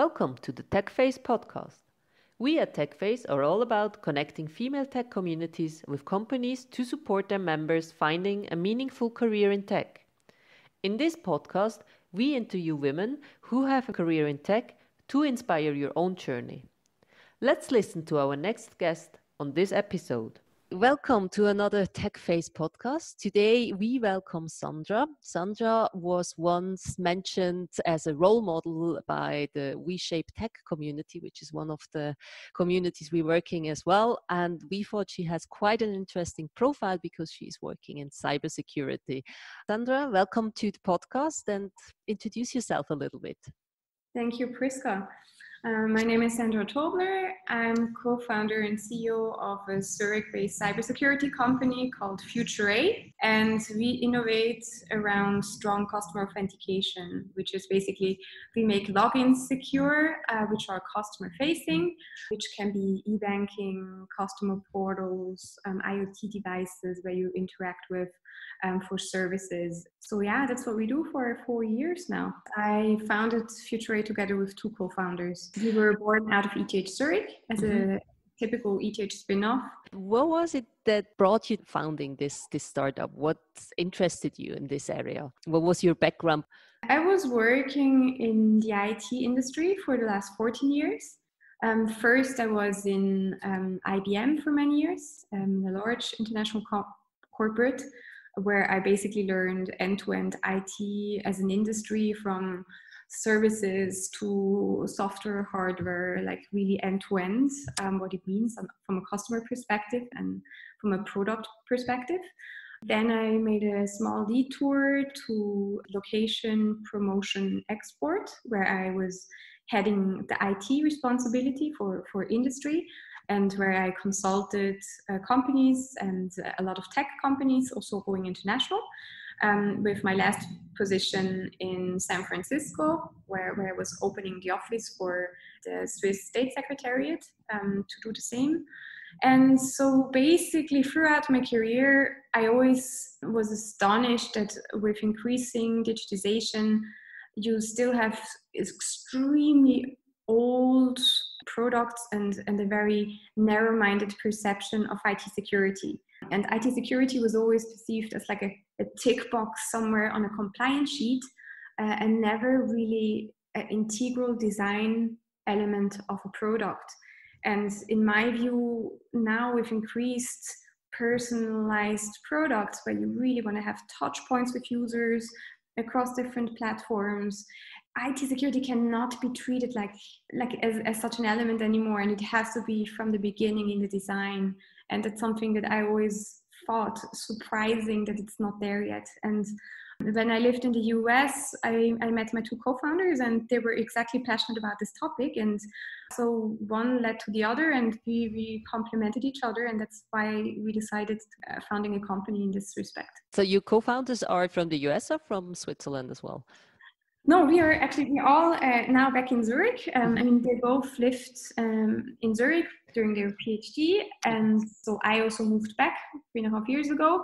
Welcome to the TechFace podcast. We at TechFace are all about connecting female tech communities with companies to support their members finding a meaningful career in tech. In this podcast, we interview women who have a career in tech to inspire your own journey. Let's listen to our next guest on this episode. Welcome to another TechFace podcast. Today we welcome Sandra. Sandra was once mentioned as a role model by the WeShape Tech community, which is one of the communities we're working as well. And we thought she has quite an interesting profile because she's working in cybersecurity. Sandra, welcome to the podcast and introduce yourself a little bit. Thank you, Priska. My name is Sandra Tobler. I'm co-founder and CEO of a Zurich-based cybersecurity company called Futurae, and we innovate around strong customer authentication, which is basically we make logins secure, which are customer-facing, which can be e-banking, customer portals, IoT devices where you interact with for services. So yeah, that's what we do for 4 years now. I founded Futurae together with two co-founders. We were born out of ETH Zurich as a typical ETH spin-off. What was it that brought you to founding this startup? What interested you in this area? What was your background? I was working in the IT industry for the last 14 years. First, I was in IBM for many years, a large international corporate, where I basically learned end-to-end IT as an industry, from services to software, hardware, like really end-to-end, what it means from a customer perspective and from a product perspective. Then I made a small detour to location promotion export, where I was heading the IT responsibility for industry, and where I consulted companies and a lot of tech companies, also going international, with my last position in San Francisco, where I was opening the office for the Swiss State Secretariat to do the same. And so basically throughout my career, I always was astonished that with increasing digitization, you still have extremely old products and a very narrow-minded perception of IT security. And IT security was always perceived as like a tick box somewhere on a compliance sheet, and never really an integral design element of a product. And in my view, now with increased personalized products, where you really want to have touch points with users across different platforms, IT security cannot be treated like as such an element anymore, and it has to be from the beginning in the design. And that's something that I always thought surprising that it's not there yet. And when I lived in the US, I met my two co-founders, and they were exactly passionate about this topic. And so one led to the other, and we complemented each other. And that's why we decided founding a company in this respect. So your co-founders are from the US or from Switzerland as well? No, we're all now back in Zurich. I mean, they both lived in Zurich during their PhD. And so I also moved back 3.5 years ago.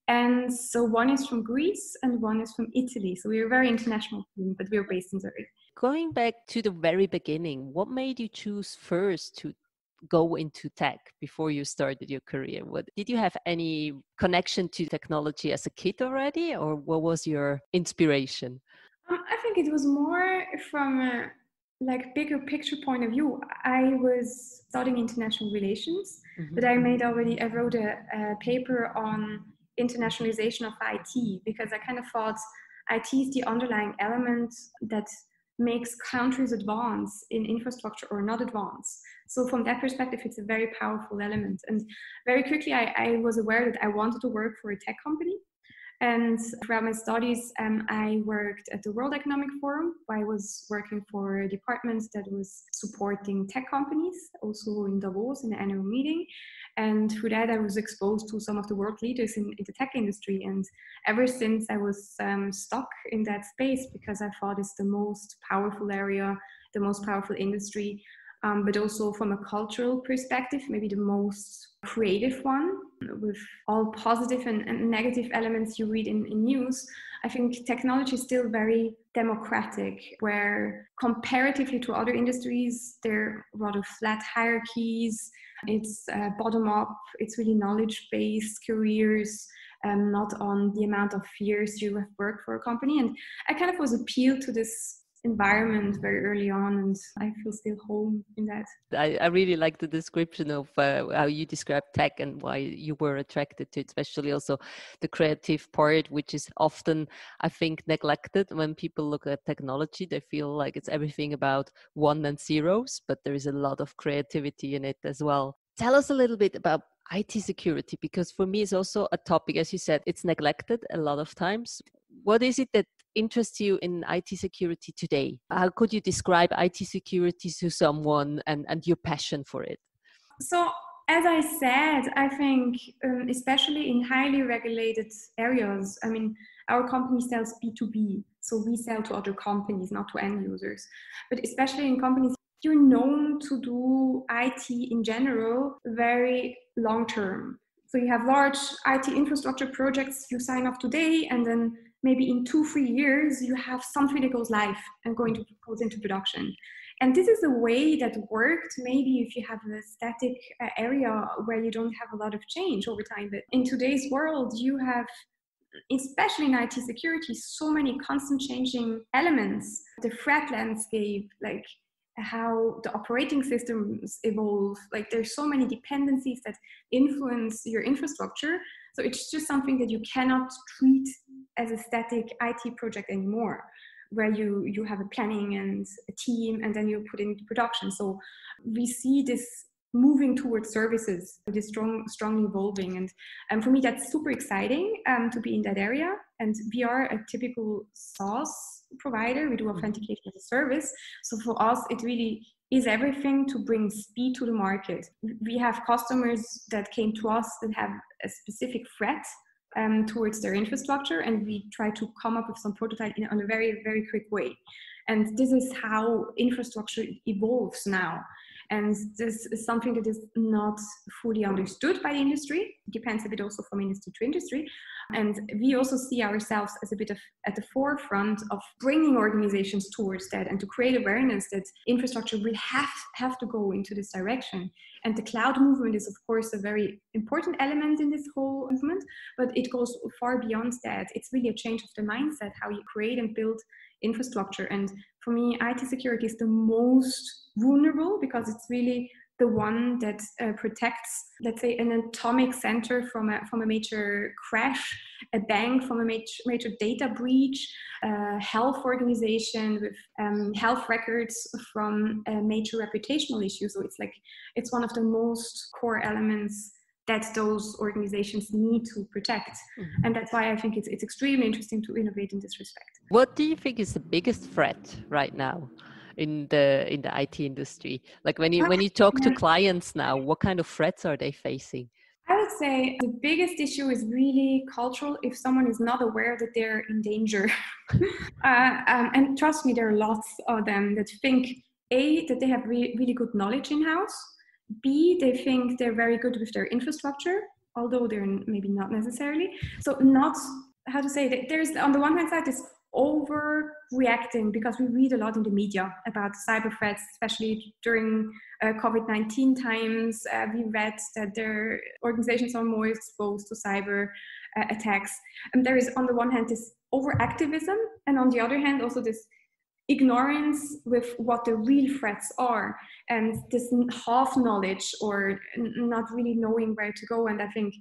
And so one is from Greece and one is from Italy. So we're a very international team, but we're based in Zurich. Going back to the very beginning, what made you choose first to go into tech before you started your career? Did you have any connection to technology as a kid already, or what was your inspiration? I think it was more from a bigger picture point of view. I was studying international relations, but I wrote a paper on internationalization of IT, because I kind of thought IT is the underlying element that makes countries advance in infrastructure or not advance. So from that perspective, it's a very powerful element. And very quickly, I was aware that I wanted to work for a tech company. And throughout my studies, I worked at the World Economic Forum, where I was working for a department that was supporting tech companies, also in Davos in the annual meeting. And through that, I was exposed to some of the world leaders in the tech industry. And ever since, I was stuck in that space, because I thought it's the most powerful area, the most powerful industry, but also from a cultural perspective, maybe the most creative one. with all positive and negative elements you read in news, I think technology is still very democratic, where comparatively to other industries, they're rather flat hierarchies. It's bottom up, it's really knowledge-based careers, not on the amount of years you have worked for a company. And I kind of was appealed to this environment very early on, and I feel still home in that. I really like the description of how you describe tech and why you were attracted to it, especially also the creative part, which is often, I think, neglected when people look at technology. They feel like it's everything about one and zeros, but there is a lot of creativity in it as well. Tell us a little bit about IT security, because for me it's also a topic, as you said, it's neglected a lot of times. What is it that interests you in IT security today? How could you describe IT security to someone and your passion for it? So, as I said, I think especially in highly regulated areas, I mean, our company sells B2B, so we sell to other companies, not to end users. But especially in companies, you're known to do IT in general very long term. So you have large IT infrastructure projects you sign off today, and then maybe in 2-3 years you have something that goes live and goes into production. And this is a way that worked maybe if you have a static area where you don't have a lot of change over time. But in today's world, you have, especially in IT security, so many constant changing elements. The threat landscape, like how the operating systems evolve, like there's so many dependencies that influence your infrastructure. So it's just something that you cannot treat as a static IT project anymore, where you have a planning and a team and then you put it into production. So we see this moving towards services, it is strongly evolving. And for me, that's super exciting to be in that area. And we are a typical SaaS provider. We do authentication as a service. So for us, it really is everything to bring speed to the market. We have customers that came to us that have a specific threat towards their infrastructure, and we try to come up with some prototype in a very, very quick way. And this is how infrastructure evolves now. And this is something that is not fully understood by the industry. It depends a bit also from industry to industry. And we also see ourselves as a bit of at the forefront of bringing organizations towards that and to create awareness that infrastructure will have to go into this direction. And the cloud movement is, of course, a very important element in this whole movement, but it goes far beyond that. It's really a change of the mindset, how you create and build infrastructure. And for me, IT security is the most vulnerable because it's really the one that protects, let's say, an atomic center from a major crash, a bank from a major data breach, a health organization with health records from a major reputational issue. So it's one of the most core elements that those organizations need to protect. Mm-hmm. And that's why I think it's extremely interesting to innovate in this respect. What do you think is the biggest threat right now in the IT industry? Like when you talk to clients now, what kind of threats are they facing? I would say the biggest issue is really cultural. If someone is not aware that they're in danger, and trust me, there are lots of them that think A, that they have really good knowledge in-house, B, they think they're very good with their infrastructure, although they're maybe not necessarily. So not, how to say, that there's on the one hand side this overreacting, because we read a lot in the media about cyber threats, especially during COVID-19 times. We read that their organizations are more exposed to cyber attacks. And there is on the one hand this overactivism, and on the other hand also this ignorance with what the real threats are, and this half knowledge or not really knowing where to go. And I think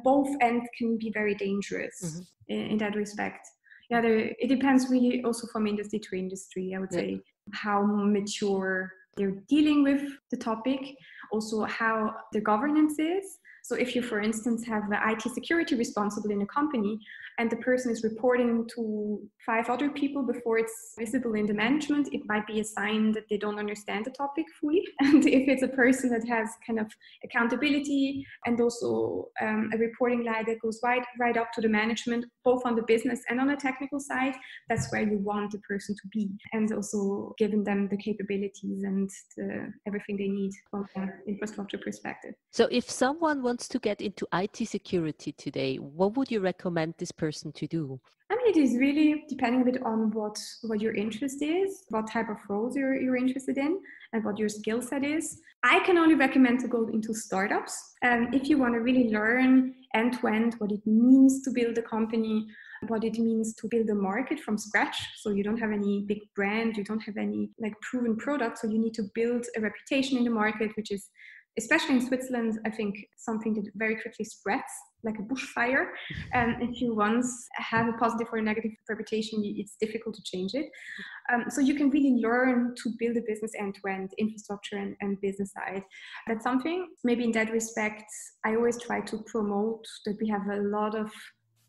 both ends can be very dangerous in that respect. Yeah, it depends really also from industry to industry, I would say, how mature they're dealing with the topic, also how the governance is. So if you, for instance, have the IT security responsible in a company and the person is reporting to 5 other people before it's visible in the management, it might be a sign that they don't understand the topic fully. And if it's a person that has kind of accountability and also a reporting line that goes right up to the management, both on the business and on the technical side, that's where you want the person to be. And also giving them the capabilities and everything they need from an infrastructure perspective. So if someone wants wants to get into IT security today, what would you recommend this person to do? I mean, it is really depending a bit on what your interest is, what type of roles you're interested in, and what your skill set is. I can only recommend to go into startups. If you want to really learn end to end what it means to build a company, what it means to build a market from scratch. So you don't have any big brand, you don't have any like proven product. So you need to build a reputation in the market, which is, especially in Switzerland, I think something that very quickly spreads like a bushfire. And if you once have a positive or a negative reputation, it's difficult to change it. So you can really learn to build a business end-to-end, infrastructure and business side. That's something, maybe in that respect, I always try to promote that we have a lot of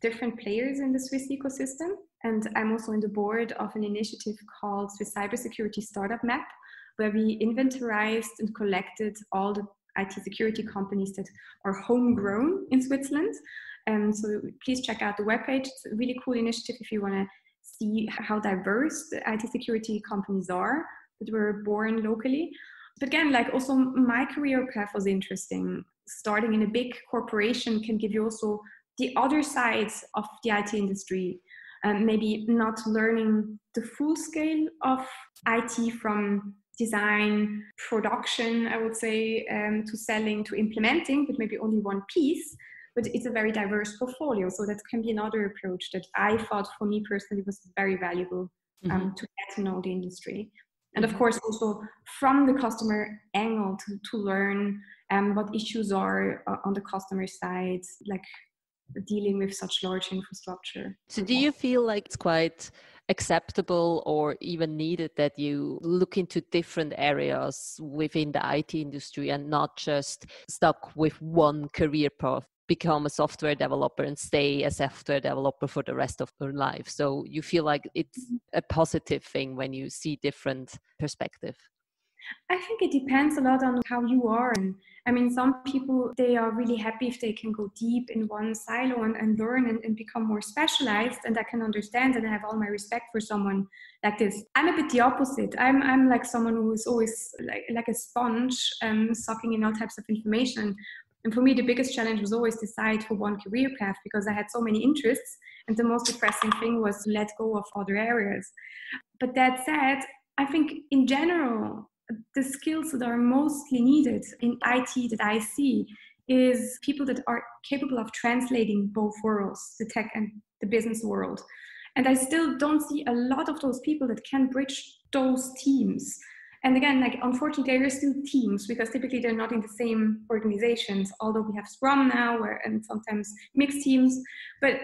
different players in the Swiss ecosystem. And I'm also on the board of an initiative called Swiss Cybersecurity Startup Map, where we inventorized and collected all the IT security companies that are homegrown in Switzerland. So please check out the webpage. It's a really cool initiative if you want to see how diverse the IT security companies are that were born locally. But again, like also my career path was interesting. Starting in a big corporation can give you also the other sides of the IT industry. Maybe not learning the full scale of IT from design, production, I would say, to selling, to implementing, but maybe only one piece. But it's a very diverse portfolio. So that can be another approach that I thought for me personally was very valuable to get to know the industry. And of course, also from the customer angle to learn what issues are on the customer side, like dealing with such large infrastructure. So do you feel like it's quite acceptable or even needed that you look into different areas within the IT industry and not just stuck with one career path, become a software developer and stay a software developer for the rest of your life? So you feel like it's a positive thing when you see different perspective? I think it depends a lot on how you are. And I mean, some people, they are really happy if they can go deep in one silo and learn and become more specialized. And I can understand and I have all my respect for someone like this. I'm a bit the opposite. I'm like someone who is always like a sponge, sucking in all types of information. And for me, the biggest challenge was always decide for one career path because I had so many interests. And the most depressing thing was to let go of other areas. But that said, I think in general, the skills that are mostly needed in IT that I see is people that are capable of translating both worlds, the tech and the business world. And I still don't see a lot of those people that can bridge those teams. And again, like unfortunately, there are still teams because typically they're not in the same organizations, although we have Scrum now and sometimes mixed teams. But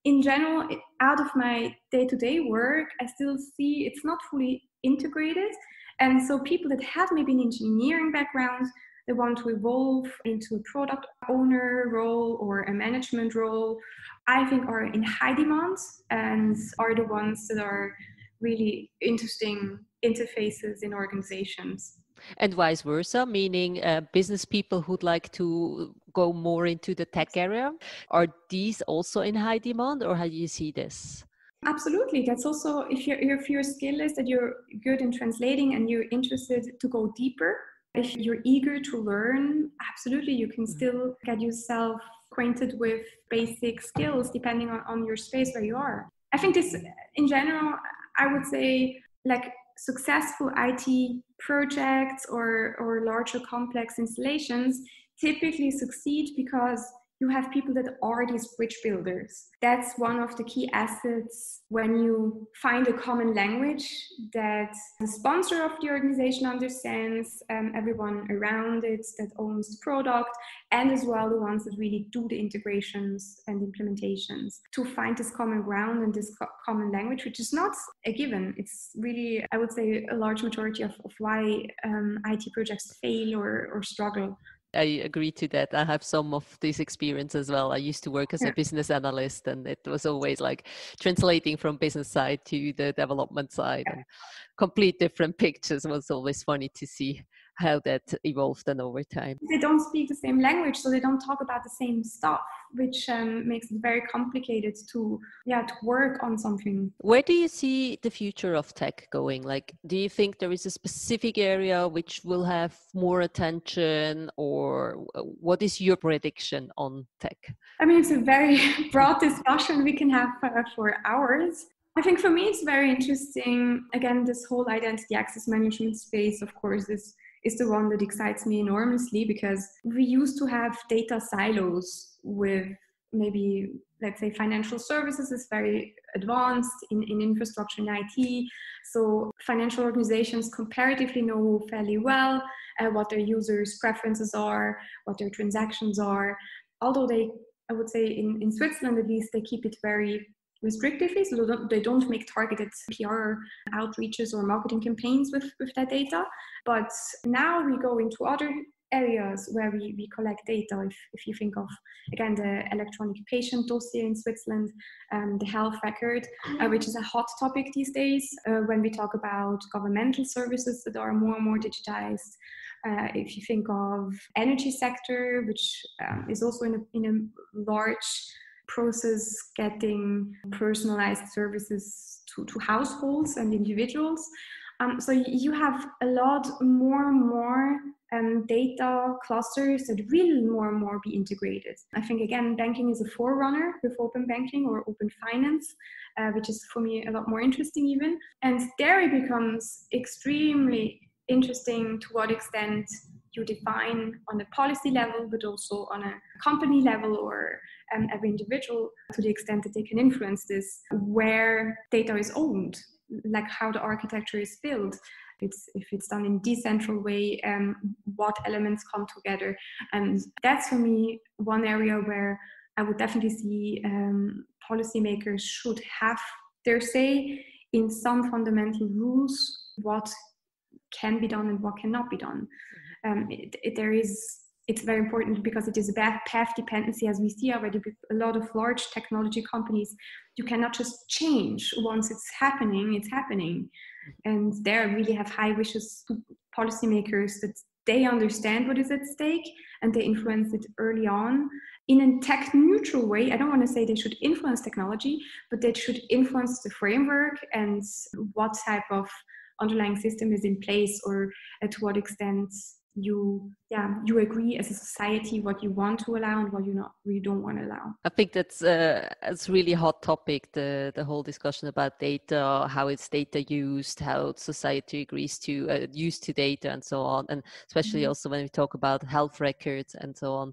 in general, out of my day-to-day work, I still see it's not fully integrated. And so people that have maybe an engineering background, they want to evolve into a product owner role or a management role, I think are in high demand and are the ones that are really interesting interfaces in organizations. And vice versa, meaning business people who'd like to go more into the tech area. Are these also in high demand, or how do you see this? Absolutely. That's also, if your skill is that you're good in translating and you're interested to go deeper, if you're eager to learn, absolutely, you can still get yourself acquainted with basic skills depending on your space where you are. I think this, in general, I would say like successful IT projects or larger complex installations typically succeed because you have people that are these bridge builders. That's one of the key assets when you find a common language that the sponsor of the organization understands, everyone around it that owns the product, and as well the ones that really do the integrations and implementations. To find this common ground and this common language, which is not a given. It's really, I would say, a large majority of why IT projects fail or struggle. I agree to that. I have some of this experience as well. I used to work as a business analyst, and it was always like translating from business side to the development side, and complete different pictures. Was always funny to see how that evolved then over time. They don't speak the same language, so they don't talk about the same stuff, which makes it very complicated to work on something. Where do you see the future of tech going? Like, do you think there is a specific area which will have more attention, or what is your prediction on tech? I mean, it's a very broad discussion we can have for hours. I think for me, it's very interesting. Again, this whole identity access management space, of course, is the one that excites me enormously, because we used to have data silos with maybe, let's say, financial services is very advanced in infrastructure and IT. So financial organizations comparatively know fairly well what their users' preferences are, what their transactions are. Although I would say in Switzerland, at least, they keep it very restrictively, so they don't make targeted PR outreaches or marketing campaigns with that data. But now we go into other areas where we collect data. If you think of, again, the electronic patient dossier in Switzerland, the health record, which is a hot topic these days when we talk about governmental services that are more and more digitized. If you think of energy sector, which is also in a large process getting personalized services to households and individuals. So you have a lot more data clusters that will more and more be integrated. I think, again, banking is a forerunner with open banking or open finance, which is for me a lot more interesting even. And there it becomes extremely interesting to what extent you define on a policy level, but also on a company level or every individual, to the extent that they can influence this, where data is owned, like how the architecture is built. If it's done in decentral way, what elements come together. And that's for me one area where I would definitely see policymakers should have their say in some fundamental rules, what can be done and what cannot be done. It's very important because it is a path dependency, as we see already with a lot of large technology companies. You cannot just change once it's happening. And there I really have high wishes to policymakers that they understand what is at stake and they influence it early on in a tech neutral way. I don't want to say they should influence technology, but they should influence the framework and what type of underlying system is in place, or to what extent you agree as a society what you want to allow and what you don't want to allow. I think that's a really hot topic, the whole discussion about data, how it's data used, how society agrees to use to data and so on, and especially also when we talk about health records and so on.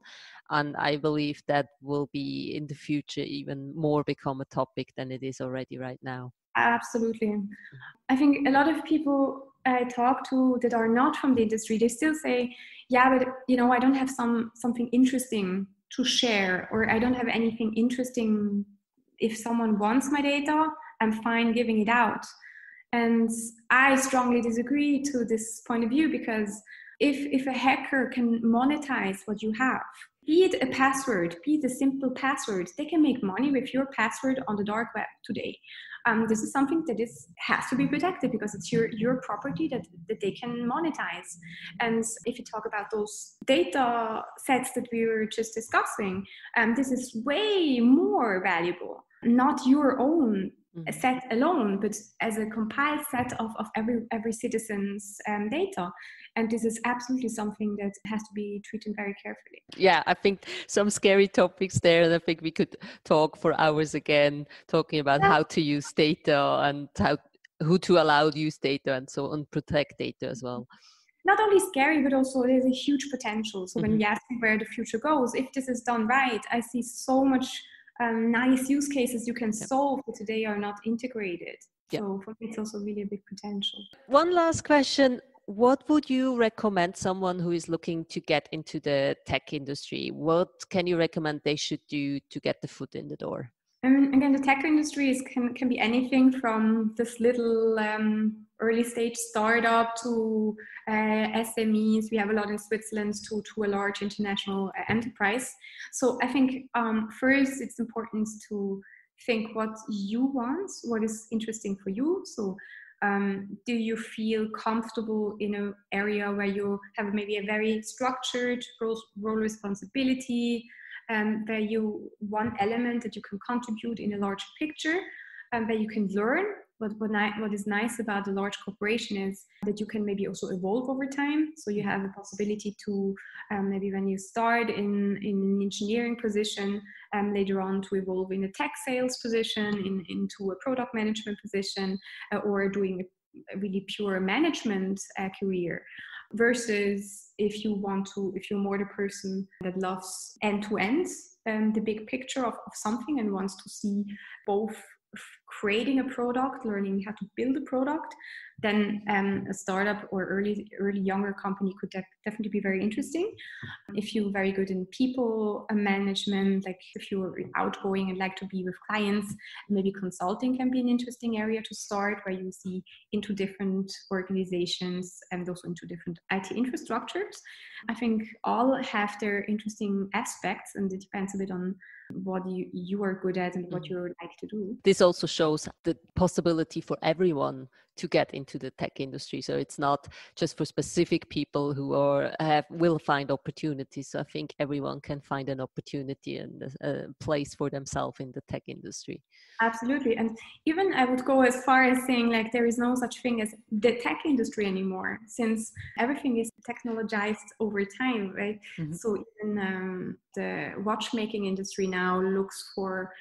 And I believe that will be in the future even more become a topic than it is already right now. Absolutely. I think a lot of people I talk to that are not from the industry, they still say, yeah, but I don't have something interesting to share, or I don't have anything interesting. If someone wants my data, I'm fine giving it out. And I strongly disagree to this point of view, because if a hacker can monetize what you have, be it a password, be it a simple password, they can make money with your password on the dark web today. This is something that has to be protected because it's your property that they can monetize. And if you talk about those data sets that we were just discussing, this is way more valuable. Not your own set alone, but as a compiled set of every citizen's data. And this is absolutely something that has to be treated very carefully. Yeah, I think some scary topics there, and I think we could talk for hours again, talking about how to use data and who to allow to use data and so on, protect data as well. Not only scary, but also there's a huge potential. So when you ask me where the future goes, if this is done right, I see so much nice use cases you can solve that today are not integrated. So for me, it's also really a big potential. One last question. What would you recommend someone who is looking to get into the tech industry? What can you recommend they should do to get the foot in the door? Again, the tech industry can be anything from this little early stage startup to SMEs. We have a lot in Switzerland to a large international enterprise. So I think first it's important to think what you want, what is interesting for you. So Do you feel comfortable in an area where you have maybe a very structured role responsibility, where you one element that you can contribute in a large picture, where you can learn? What is nice about the large corporation is that you can maybe also evolve over time. So you have a possibility to maybe when you start in an engineering position, later on to evolve in a tech sales position, into a product management position, or doing a really pure management career. Versus if you're more the person that loves end to end, the big picture of something and wants to see both creating a product, learning how to build a product, then a startup or early younger company could definitely be very interesting. If you're very good in people management, like if you're outgoing and like to be with clients, maybe consulting can be an interesting area to start, where you see into different organizations and also into different IT infrastructures. I think all have their interesting aspects, and it depends a bit on what you are good at and what you like to do. This also shows the possibility for everyone to get into the tech industry. So it's not just for specific people who will find opportunities. So I think everyone can find an opportunity and a place for themselves in the tech industry. Absolutely. And even I would go as far as saying like there is no such thing as the tech industry anymore, since everything is technologized over time, right? Mm-hmm. So even the watchmaking industry now looks for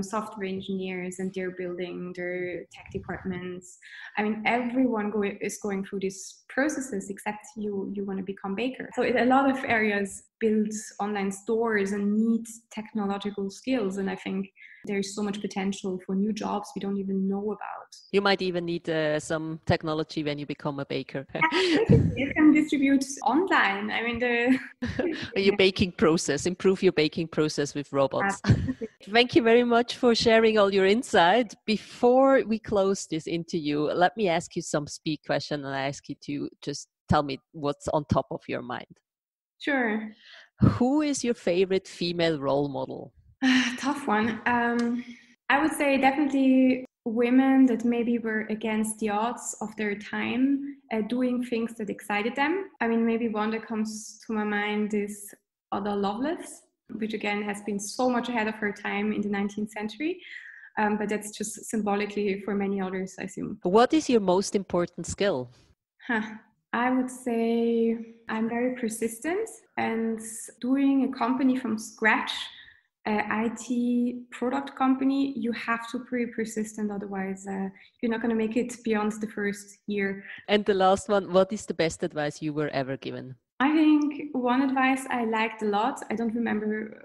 software engineers, and they're building their tech departments. I mean, everyone is going through these processes, except you want to become baker. So a lot of areas build online stores and need technological skills. And I think there's so much potential for new jobs we don't even know about. You might even need some technology when you become a baker. You can distribute online. I mean, your baking process, improve your baking process with robots. Thank you very much for sharing all your insight. Before we close this interview, let me ask you some speed question, and I ask you to just tell me what's on top of your mind. Sure. Who is your favorite female role model? Tough one. I would say definitely women that maybe were against the odds of their time, doing things that excited them. I mean, maybe one that comes to my mind is Ada Lovelace, which again has been so much ahead of her time in the 19th century. But that's just symbolically for many others, I assume. What is your most important skill? I would say I'm very persistent, and doing a company from scratch, IT product company, you have to be persistent, otherwise you're not going to make it beyond the first year. And the last one, what is the best advice you were ever given? I think one advice I liked a lot, I don't remember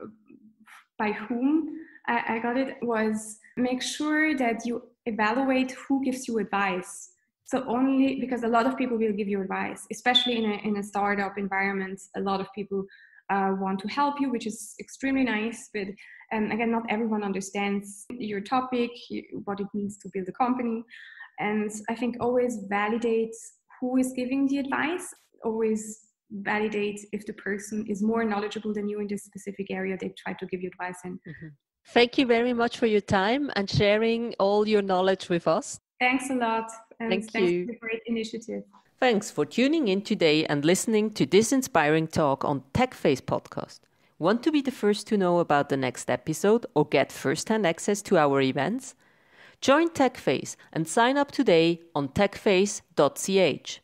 by whom I got it, was make sure that you evaluate who gives you advice. So only because a lot of people will give you advice, especially in a startup environment, a lot of people want to help you, which is extremely nice. But again, not everyone understands your topic, what it means to build a company. And I think always validate who is giving the advice, always validate if the person is more knowledgeable than you in this specific area they try to give you advice in. Mm-hmm. Thank you very much for your time and sharing all your knowledge with us. Thanks a lot. And thanks for the great initiative. Thanks for tuning in today and listening to this inspiring talk on TechFace podcast. Want to be the first to know about the next episode or get first-hand access to our events? Join TechFace and sign up today on techface.ch.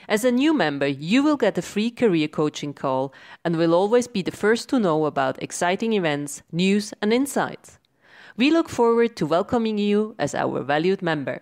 As a new member, you will get a free career coaching call and will always be the first to know about exciting events, news, and insights. We look forward to welcoming you as our valued member.